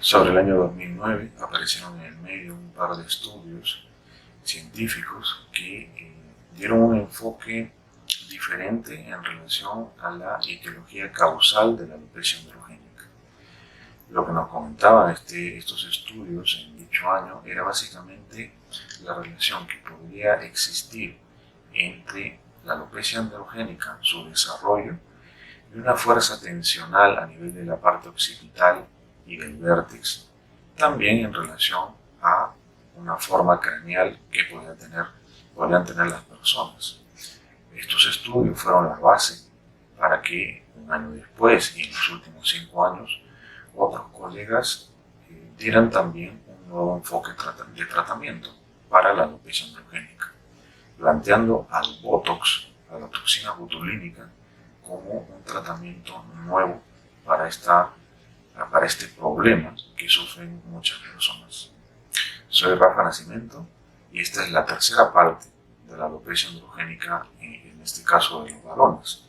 Sobre el año 2009 aparecieron en el medio un par de estudios científicos que dieron un enfoque diferente en relación a la etiología causal de la alopecia androgénica. Lo que nos comentaban estos estudios en dicho año era básicamente la relación que podría existir entre la alopecia androgénica, su desarrollo, y una fuerza tensional a nivel de la parte occipital y del vértex, también en relación a una forma craneal que podrían tener las personas. Estos estudios fueron la base para que un año después y en los últimos 5 años otros colegas dieran también un nuevo enfoque de tratamiento para la alopecia androgénica, planteando al Botox, a la toxina botulínica, como un tratamiento nuevo para este problema que sufren muchas personas. Soy Rafa Nascimento y esta es la tercera parte de la alopecia androgénica, en este caso de los varones.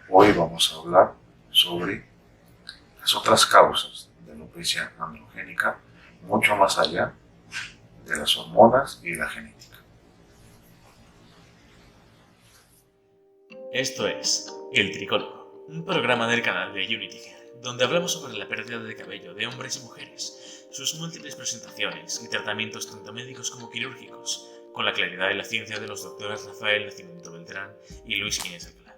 Hoy vamos a hablar sobre las otras causas de alopecia androgénica, mucho más allá de las hormonas y la genética. Esto es El Tricólogo, un programa del canal de Unity, donde hablamos sobre la pérdida de cabello de hombres y mujeres, sus múltiples presentaciones y tratamientos tanto médicos como quirúrgicos, con la claridad y la ciencia de los doctores Rafael Nacimiento Beltrán y Luis Quiñez Alcalá.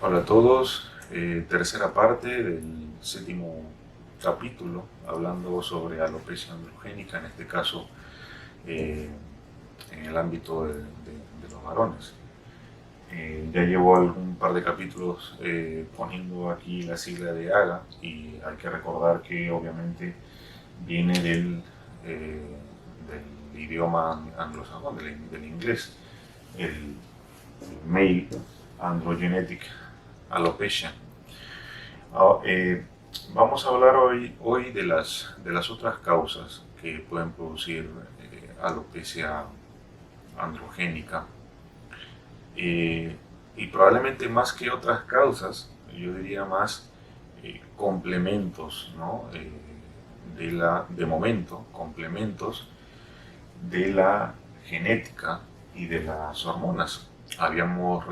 Hola a todos, tercera parte del 7º capítulo, hablando sobre alopecia androgénica, en este caso en el ámbito de los varones. Ya llevo algún par de capítulos poniendo aquí la sigla de AGA, y hay que recordar que obviamente viene del idioma anglosajón, del inglés, el Male Androgenetic Alopecia. Vamos a hablar hoy de las otras causas que pueden producir alopecia androgénica, y probablemente más que otras causas, yo diría más complementos, ¿no? De momento, complementos de la genética y de las hormonas. Habíamos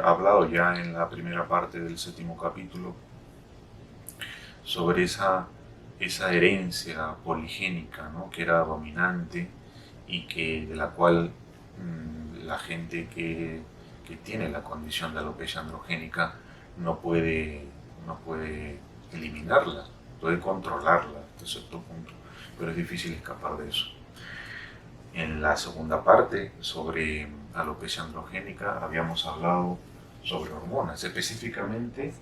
hablado ya en la primera parte del 7º capítulo sobre esa herencia poligénica, ¿no? Que era dominante y de la cual la gente que tiene la condición de alopecia androgénica no puede eliminarla, puede controlarla hasta cierto punto, pero es difícil escapar de eso. En la segunda parte, sobre alopecia androgénica, habíamos hablado sobre hormonas, específicamente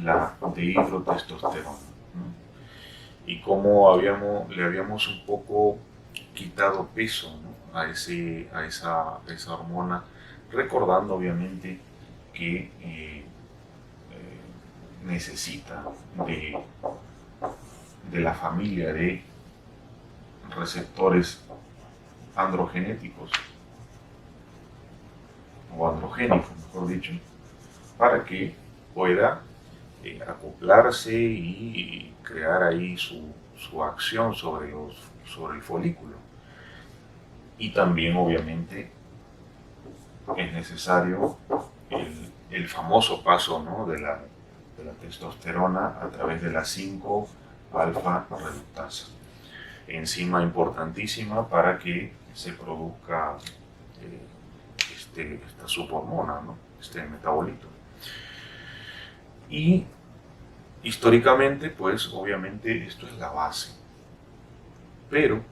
la dihidrotestosterona, ¿no? Y cómo le habíamos un poco quitado peso, ¿no? a esa hormona, recordando obviamente que necesita de la familia de receptores androgenéticos, o androgénicos, mejor dicho, para que pueda acoplarse y crear ahí su acción sobre el folículo. Y también obviamente es necesario el famoso paso, ¿no? de la testosterona a través de la 5-alfa reductasa, enzima importantísima para que se produzca esta subhormona, ¿no? Este metabolito. Y históricamente, pues obviamente esto es la base, pero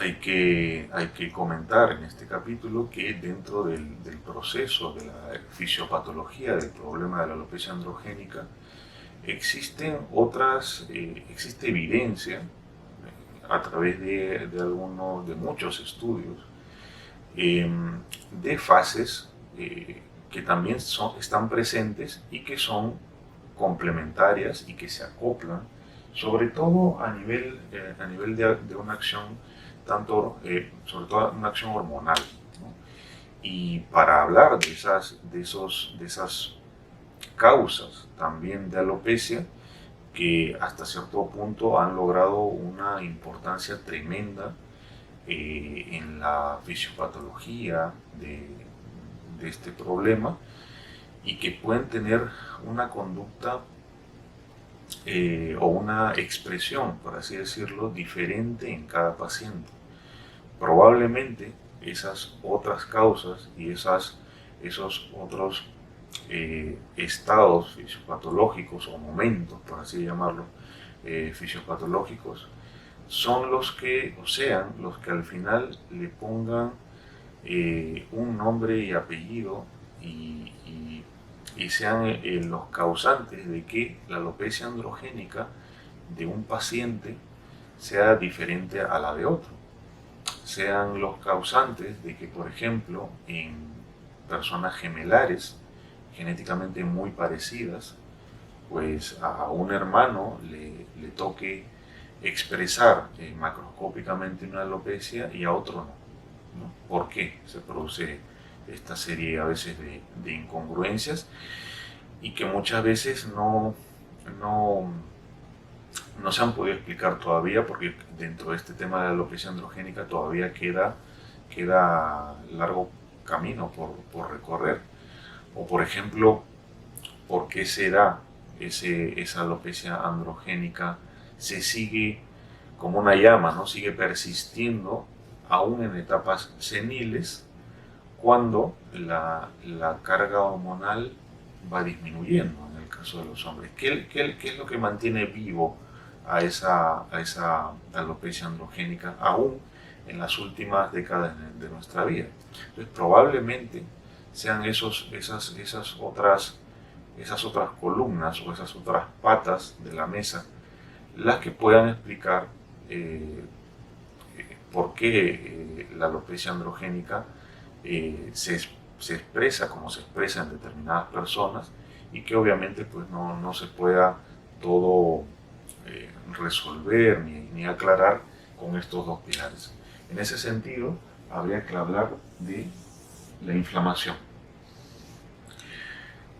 hay que comentar en este capítulo que dentro del proceso de la fisiopatología del problema de la alopecia androgénica existe evidencia a través de muchos estudios de fases que también están presentes y que son complementarias y que se acoplan, sobre todo a nivel de una acción sobre todo una acción hormonal, ¿no? Y para hablar de esas causas también de alopecia, que hasta cierto punto han logrado una importancia tremenda en la fisiopatología de este problema, y que pueden tener una conducta o una expresión, por así decirlo, diferente en cada paciente. Probablemente esas otras causas y esos otros estados fisiopatológicos o momentos, por así llamarlo, fisiopatológicos, son los que, o sean los que al final le pongan un nombre y apellido y sean los causantes de que la alopecia androgénica de un paciente sea diferente a la de otro. Sean los causantes de que, por ejemplo, en personas gemelares, genéticamente muy parecidas, pues a un hermano le toque expresar macroscópicamente una alopecia y a otro no. ¿Por qué se produce esta serie a veces de incongruencias? Y que muchas veces no se han podido explicar todavía, porque dentro de este tema de la alopecia androgénica todavía queda largo camino por recorrer. O por ejemplo, ¿por qué será esa alopecia androgénica se sigue como una llama, ¿no? Sigue persistiendo aún en etapas seniles, cuando la carga hormonal va disminuyendo en el caso de los hombres? ¿Qué es lo que mantiene vivo a esa alopecia androgénica aún en las últimas décadas de nuestra vida? Entonces, probablemente sean esas otras columnas o esas otras patas de la mesa las que puedan explicar por qué la alopecia androgénica se expresa como se expresa en determinadas personas, y que obviamente pues no se pueda todo resolver ni aclarar con estos dos pilares. En ese sentido, habría que hablar de la inflamación,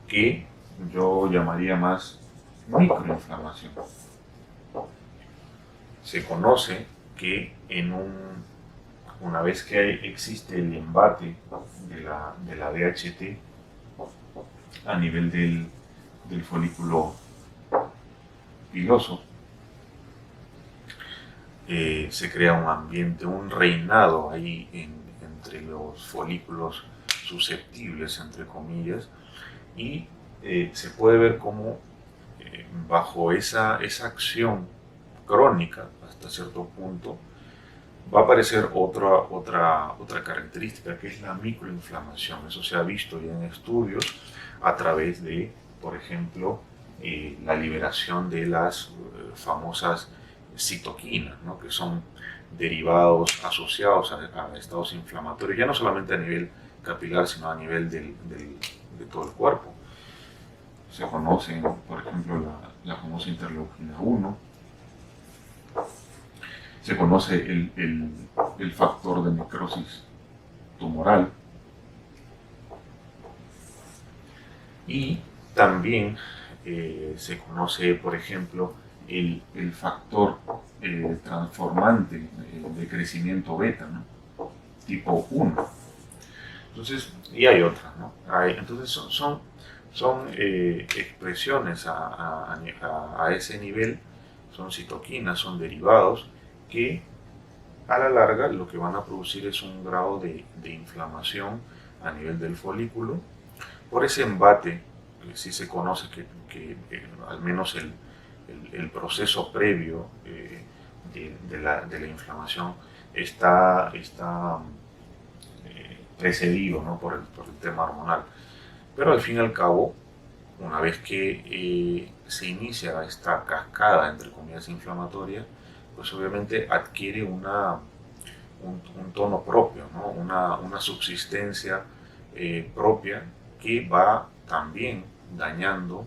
que yo llamaría más microinflamación. Se conoce que una vez que existe el embate de la DHT a nivel del folículo piloso, se crea un ambiente, un reinado ahí entre los folículos susceptibles, entre comillas, y se puede ver cómo bajo esa acción crónica hasta cierto punto va a aparecer otra característica, que es la microinflamación. Eso se ha visto ya en estudios a través de, por ejemplo, la liberación de las famosas citoquinas, ¿no? Que son derivados asociados a estados inflamatorios, ya no solamente a nivel capilar, sino a nivel de todo el cuerpo. Se conoce, por ejemplo, la famosa interleuquina 1, se conoce el factor de necrosis tumoral, y también se conoce, por ejemplo, el factor transformante de crecimiento beta, ¿no? Tipo 1. Entonces, y hay otras, ¿no? Entonces son expresiones a ese nivel, son citoquinas, son derivados que a la larga lo que van a producir es un grado de inflamación a nivel del folículo por ese embate. Sí se conoce que al menos el proceso previo de la inflamación está precedido, ¿no? por el tema hormonal. Pero al fin y al cabo, una vez que se inicia esta cascada, entre comillas, inflamatoria, pues obviamente adquiere un tono propio, ¿no? una subsistencia propia, que va también dañando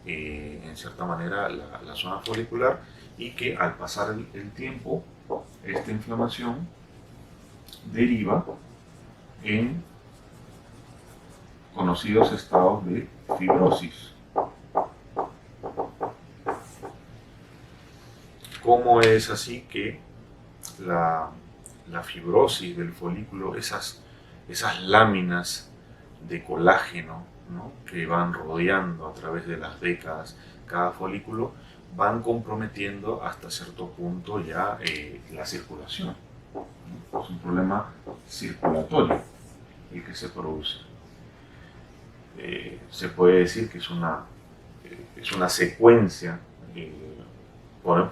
en cierta manera la zona folicular, y que al pasar el tiempo, esta inflamación deriva en conocidos estados de fibrosis. ¿Cómo es así que la fibrosis del folículo, esas láminas de colágeno, ¿no?, que van rodeando a través de las décadas cada folículo, van comprometiendo hasta cierto punto ya la circulación, ¿no? Es un problema circulatorio el que se produce. Se puede decir que es una secuencia,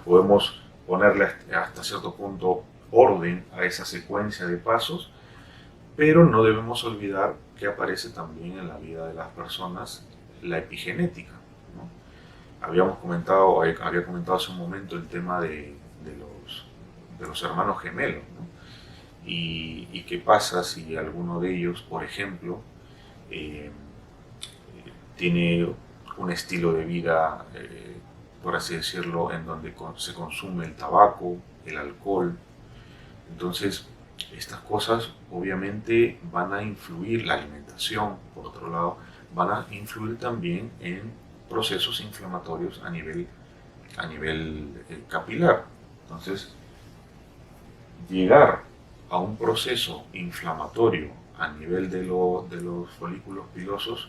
podemos ponerle hasta cierto punto orden a esa secuencia de pasos, pero no debemos olvidar que aparece también en la vida de las personas la epigenética, ¿no? Había comentado hace un momento el tema de los hermanos gemelos, ¿no? Y qué pasa si alguno de ellos, por ejemplo, tiene un estilo de vida, por así decirlo, en donde se consume el tabaco, el alcohol. Entonces, estas cosas obviamente van a influir, la alimentación, por otro lado, van a influir también en procesos inflamatorios a nivel capilar. Entonces, llegar a un proceso inflamatorio a nivel de los folículos pilosos,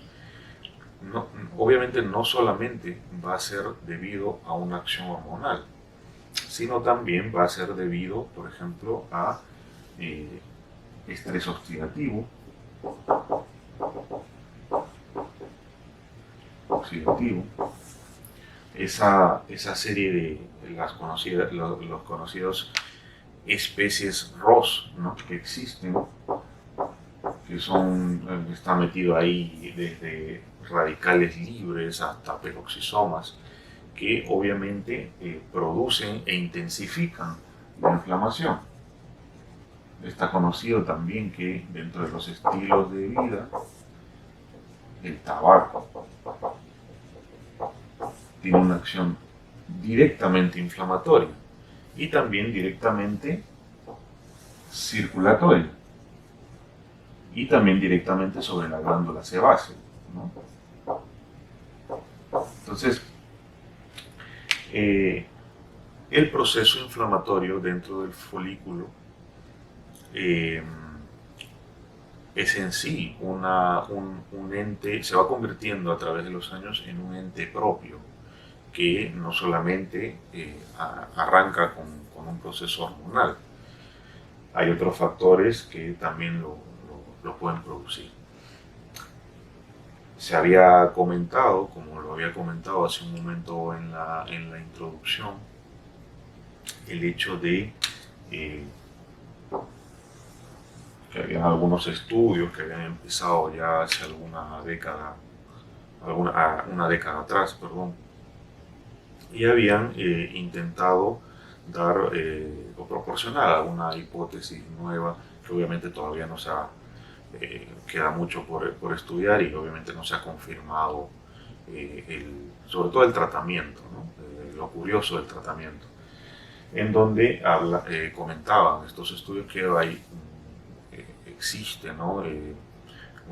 obviamente no solamente va a ser debido a una acción hormonal, sino también va a ser debido, por ejemplo, a estrés oxidativo, esa serie de los conocidos especies ROS, ¿no?, que existen, que están metidos ahí desde radicales libres hasta peroxisomas, que obviamente producen e intensifican la inflamación. Está conocido también que dentro de los estilos de vida, el tabaco tiene una acción directamente inflamatoria y también directamente circulatoria y también directamente sobre la glándula sebácea, ¿no? Entonces, el proceso inflamatorio dentro del folículo es en sí un ente, se va convirtiendo a través de los años en un ente propio, que no solamente arranca con un proceso hormonal. Hay otros factores que también lo pueden producir. Se había comentado, como lo había comentado hace un momento en la introducción, el hecho de que había algunos estudios que habían empezado ya hace una década atrás, y habían intentado dar o proporcionar alguna hipótesis nueva que obviamente todavía no se ha, queda mucho por estudiar y obviamente no se ha confirmado sobre todo el tratamiento, ¿no? Lo curioso del tratamiento, en donde comentaban estos estudios que existe, ¿no?,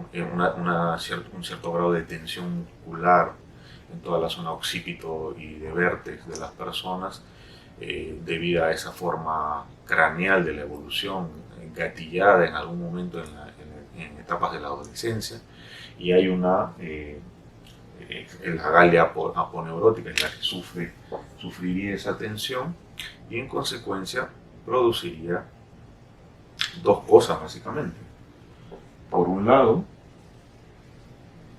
un cierto grado de tensión muscular en toda la zona occipito y de vértex de las personas, debido a esa forma craneal de la evolución gatillada en algún momento en etapas de la adolescencia, y hay la galia aponeurótica es la que sufriría esa tensión y en consecuencia produciría dos cosas básicamente. Por un lado,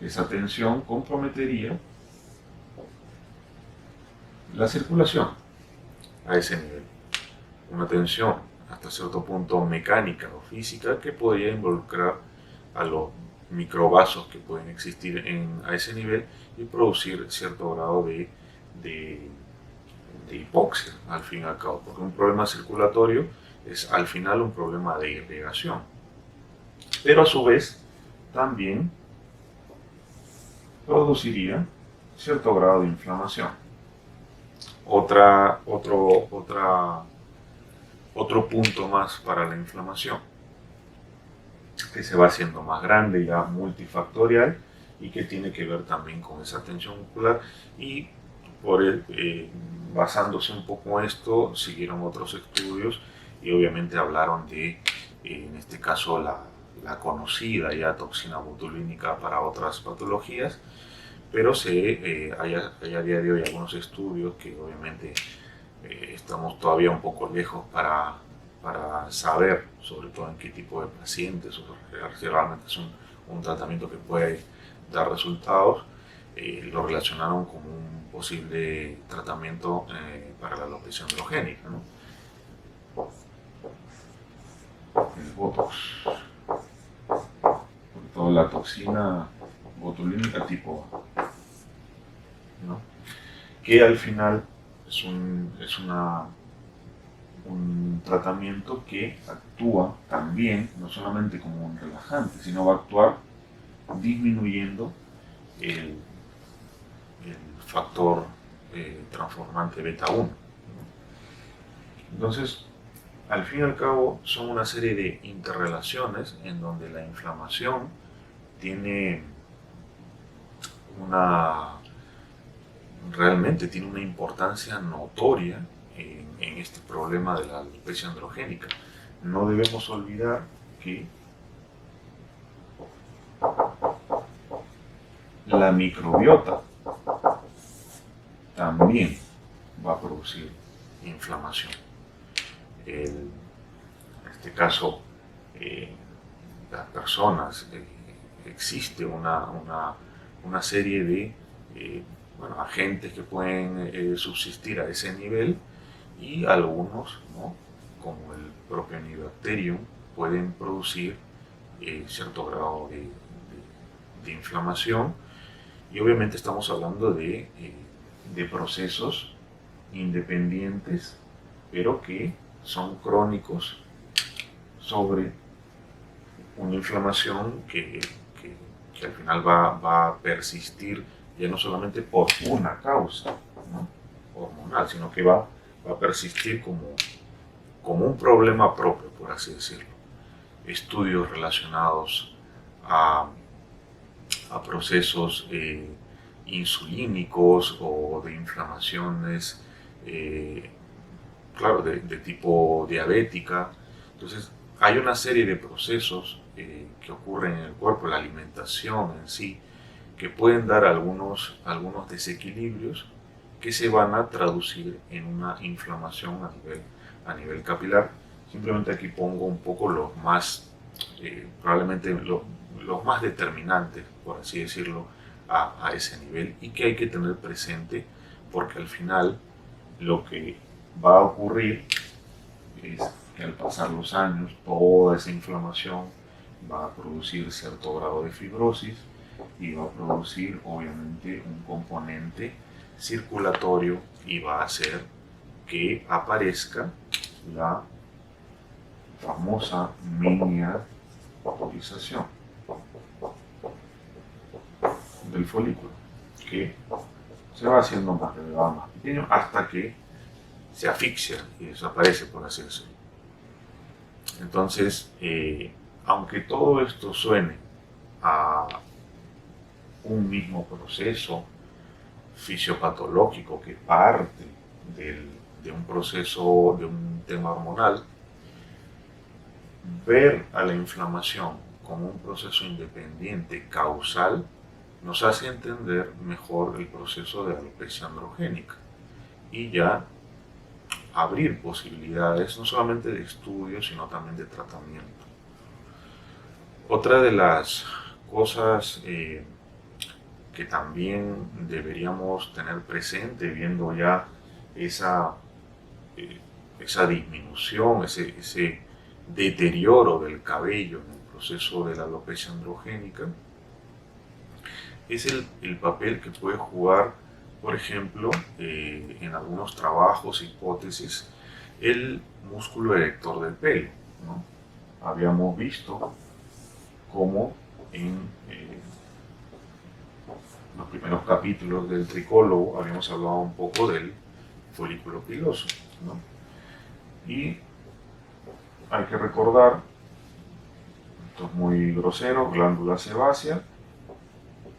esa tensión comprometería la circulación a ese nivel. Una tensión hasta cierto punto mecánica o física que podría involucrar a los microvasos que pueden existir a ese nivel y producir cierto grado de hipoxia, al fin y al cabo, porque un problema circulatorio es al final un problema de irrigación, pero a su vez también produciría cierto grado de inflamación. Otro punto más para la inflamación. que se va haciendo más grande, ya multifactorial, y que tiene que ver también con esa tensión muscular. Y basándose un poco en esto, siguieron otros estudios y obviamente hablaron de, en este caso, la conocida ya toxina botulínica para otras patologías, pero hay a día de hoy algunos estudios que obviamente estamos todavía un poco lejos para saber, sobre todo en qué tipo de pacientes, o si realmente es un tratamiento que puede dar resultados. Lo relacionaron con un posible tratamiento para la alopecia androgénica, ¿no? El Botox, sobre todo la toxina botulínica tipo A, ¿no? Que al final es un tratamiento que actúa también, no solamente como un relajante, sino va a actuar disminuyendo el factor transformante beta 1. Entonces, al fin y al cabo, son una serie de interrelaciones en donde la inflamación tiene realmente tiene una importancia notoria en este problema de la alopecia androgénica. No debemos olvidar que la microbiota también va a producir inflamación. En este caso, las personas, existe una serie de agentes que pueden subsistir a ese nivel, y algunos, ¿no?, como el propio Enibacterium, pueden producir cierto grado de inflamación. Y obviamente estamos hablando de procesos independientes, pero que son crónicos, sobre una inflamación que al final va a persistir, ya no solamente por una causa, ¿no?, hormonal, sino que va a persistir como un problema propio, por así decirlo. Estudios relacionados a procesos insulínicos o de inflamaciones, claro, de tipo diabética. Entonces, hay una serie de procesos que ocurren en el cuerpo, la alimentación en sí, que pueden dar algunos desequilibrios que se van a traducir en una inflamación a nivel capilar. Simplemente aquí pongo un poco los más, probablemente los más determinantes, por así decirlo, a ese nivel, y que hay que tener presente, porque al final lo que va a ocurrir es que al pasar los años toda esa inflamación va a producir cierto grado de fibrosis y va a producir obviamente un componente circulatorio, y va a hacer que aparezca la famosa miniaturización del folículo, que se va haciendo más elevado, más pequeño, hasta que se asfixia y desaparece, por así decirlo. Entonces, aunque todo esto suene a un mismo proceso fisiopatológico que parte de un proceso, de un tema hormonal, ver a la inflamación como un proceso independiente causal nos hace entender mejor el proceso de alopecia androgénica, y ya abrir posibilidades no solamente de estudio, sino también de tratamiento. Otra de las cosas que también deberíamos tener presente, viendo ya esa disminución, ese deterioro del cabello en el proceso de la alopecia androgénica, es el papel que puede jugar, por ejemplo, en algunos trabajos, hipótesis, el músculo erector del pelo, ¿no? Habíamos visto cómo en los primeros capítulos del tricólogo habíamos hablado un poco del folículo piloso, ¿no? Y hay que recordar Esto es muy grosero, glándula sebácea.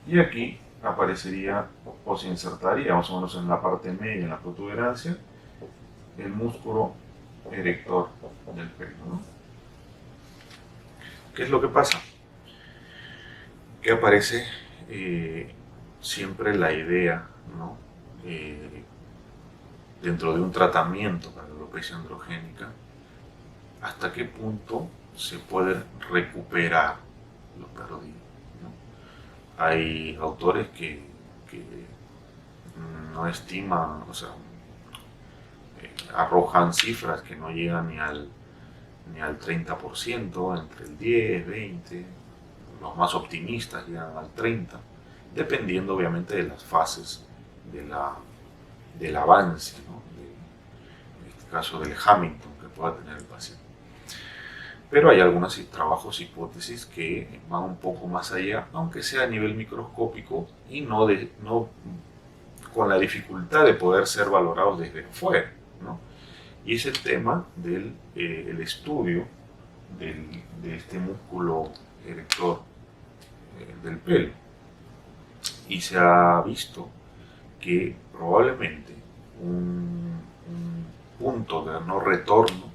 Y aquí aparecería o se insertaría más o menos en la parte media, en la protuberancia, el músculo erector del pelo, ¿no? ¿Qué es lo que pasa? Que aparece siempre la idea, ¿no? Dentro de un tratamiento para la alopecia androgénica, hasta qué punto se puede recuperar lo perdido, ¿no? Hay autores que no estiman, o sea, arrojan cifras que no llegan ni al 30%, entre el 10, 20, los más optimistas llegan al 30%, dependiendo obviamente de las fases del avance, ¿no? En este caso del Hamilton que pueda tener el paciente. Pero hay algunos trabajos, hipótesis que van un poco más allá, aunque sea a nivel microscópico y no con la dificultad de poder ser valorados desde fuera, ¿no? Y es el tema del el estudio de este músculo erector del pelo. Y se ha visto que probablemente un punto de no retorno,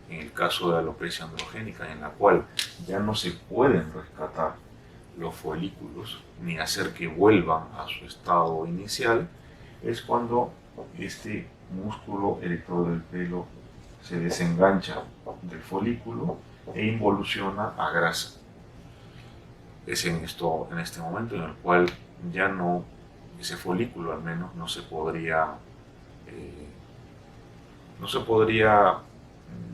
en el caso de alopecia androgénica, en la cual ya no se pueden rescatar los folículos ni hacer que vuelvan a su estado inicial, es cuando este músculo erector del pelo se desengancha del folículo e involuciona a grasa. Es en este momento en el cual ya no, ese folículo al menos no se podría,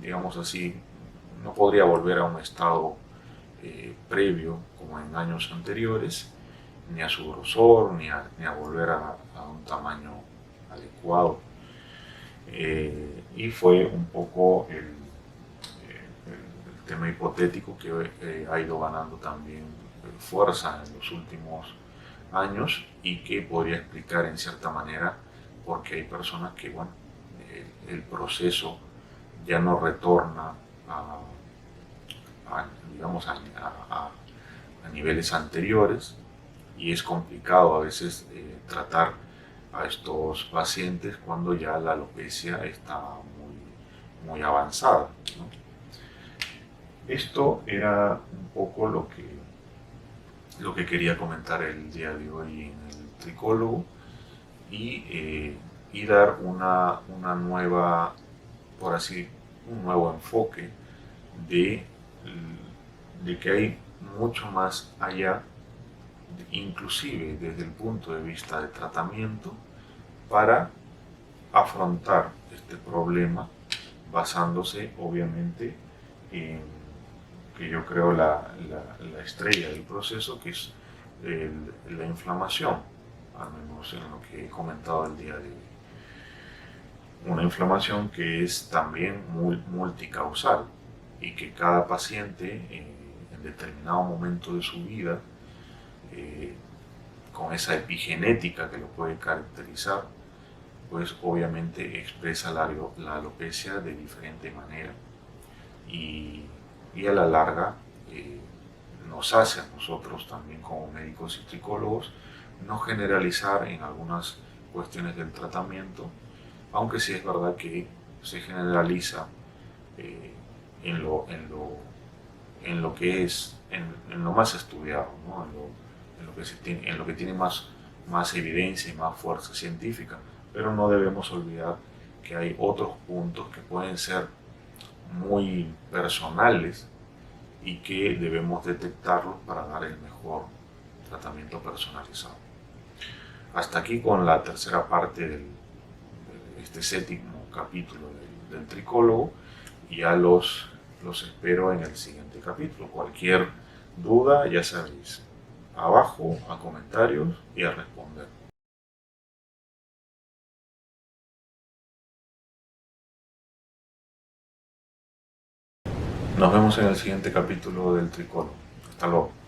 digamos así, no podría volver a un estado previo como en años anteriores, ni a su grosor, ni a volver a un tamaño adecuado. Y fue un poco el tema hipotético que ha ido ganando también fuerza en los últimos años y que podría explicar en cierta manera por qué hay personas que, bueno, el proceso ya no retorna digamos, a niveles anteriores, y es complicado a veces tratar a estos pacientes cuando ya la alopecia está muy avanzada, ¿no? Esto era un poco lo que quería comentar el día de hoy en el tricólogo, y dar una nueva, por así, un nuevo enfoque de que hay mucho más allá, inclusive desde el punto de vista de tratamiento, para afrontar este problema, basándose obviamente en que yo creo la estrella del proceso, que es la inflamación, al menos en lo que he comentado el día de hoy. Una inflamación que es también multicausal y que cada paciente en determinado momento de su vida, con esa epigenética que lo puede caracterizar, pues obviamente expresa la alopecia de diferente manera, y a la larga nos hace a nosotros también como médicos y psicólogos no generalizar en algunas cuestiones del tratamiento, aunque sí es verdad que se generaliza en lo que es, en lo más estudiado, ¿no? en lo que tiene más evidencia y más fuerza científica, pero no debemos olvidar que hay otros puntos que pueden ser muy personales y que debemos detectarlos para dar el mejor tratamiento personalizado. Hasta aquí con la tercera parte de este séptimo capítulo del tricólogo, y ya los espero en el siguiente capítulo. Cualquier duda, ya sabéis, abajo a comentarios y a responder. Nos vemos en el siguiente capítulo del tricólogo. Hasta luego.